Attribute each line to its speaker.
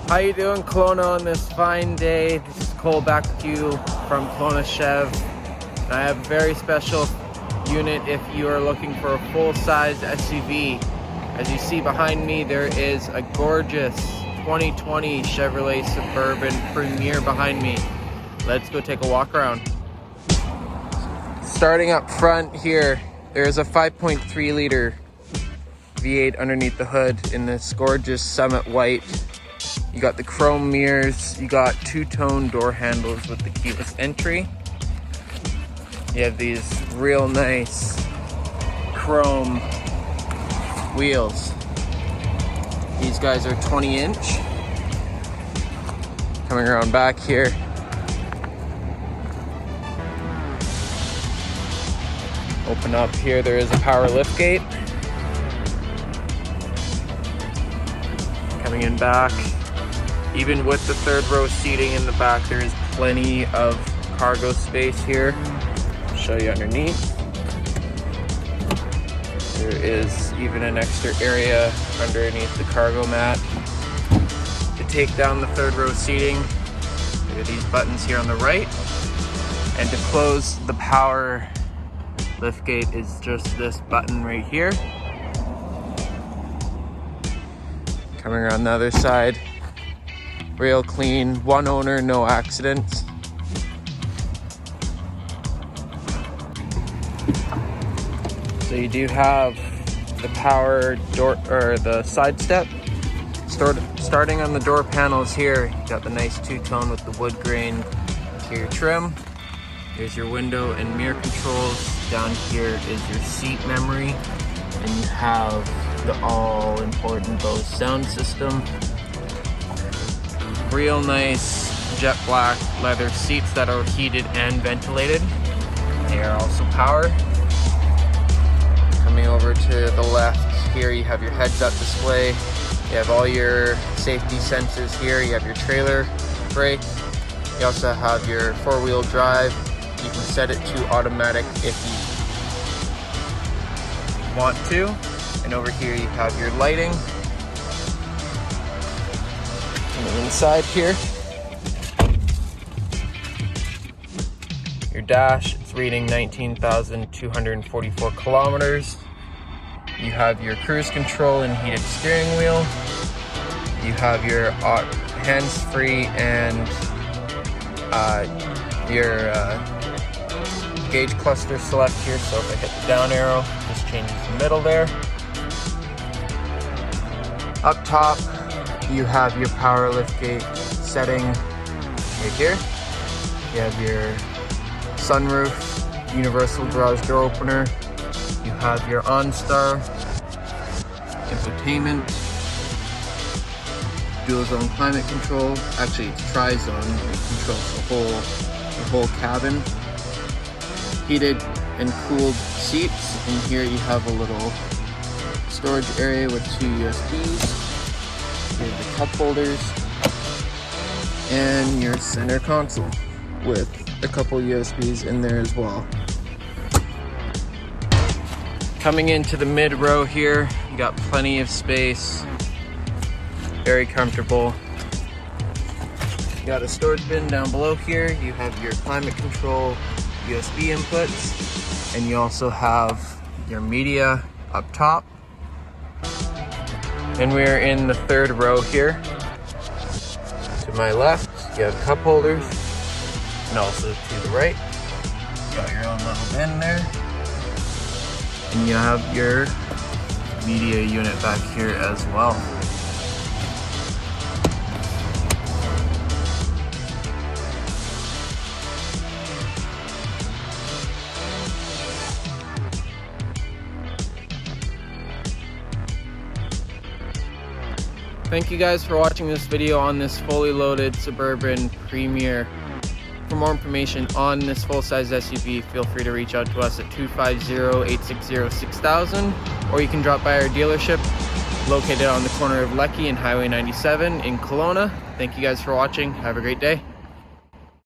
Speaker 1: How you doing, Kelowna, on this fine day? This is Cole back with you from Kelowna Chev. And I have a very special unit if you are looking for a full-size SUV. As you see behind me, there is a gorgeous 2020 Chevrolet Suburban Premier behind me. Let's go take a walk around. Starting up front here, there is a 5.3 liter V8 underneath the hood in this gorgeous Summit White. You got the chrome mirrors, you got two-tone door handles with the keyless entry. You have these real nice chrome wheels. These guys are 20-inch. Coming around back here. Open up here, there is a power liftgate. Coming in back, even with the third row seating in the back, there is plenty of cargo space here. I'll show you underneath. There is even an extra area underneath the cargo mat. To take down the third row seating, there are these buttons here on the right. And to close the power liftgate is just this button right here. Coming around the other side, real clean, one owner, no accidents. So you do have the power door or the side step. Starting on the door panels here, you got the nice two-tone with the wood grain interior trim. Here's your window and mirror controls. Down here is your seat memory, and you have the all-important Bose sound system. Real nice jet black leather seats that are heated and ventilated. They are also power. Coming over to the left here, you have your heads-up display. You have all your safety sensors here. You have your trailer brake. You also have your four-wheel drive. You can set it to automatic if you want to. And over here you have your lighting. On the inside here, your dash, it's reading 19,244 kilometers. You have your cruise control and heated steering wheel. You have your hands-free and your gauge cluster select here. So if I hit the down arrow, this changes the middle there. Up top, you have your power liftgate setting right here. You have your sunroof, universal garage door opener. You have your OnStar, infotainment, dual zone climate control. Actually, it's tri-zone. It controls the whole cabin. Heated and cooled seats. And here you have a little storage area with two USBs. Here's the cup holders and your center console with a couple USBs in there as well. Coming into the mid row here, you got plenty of space, very comfortable. You got a storage bin down below here. You have your climate control USB inputs, and you also have your media up top. And we're in the third row here. To my left, you have cup holders, and also to the right, you got your own little bin there. And you have your media unit back here as well. Thank you guys for watching this video on this fully loaded Suburban Premier. For more information on this full-size SUV, feel free to reach out to us at 250-860-6000, or you can drop by our dealership located on the corner of Lecky and Highway 97 in Kelowna. Thank you guys for watching. Have a great day.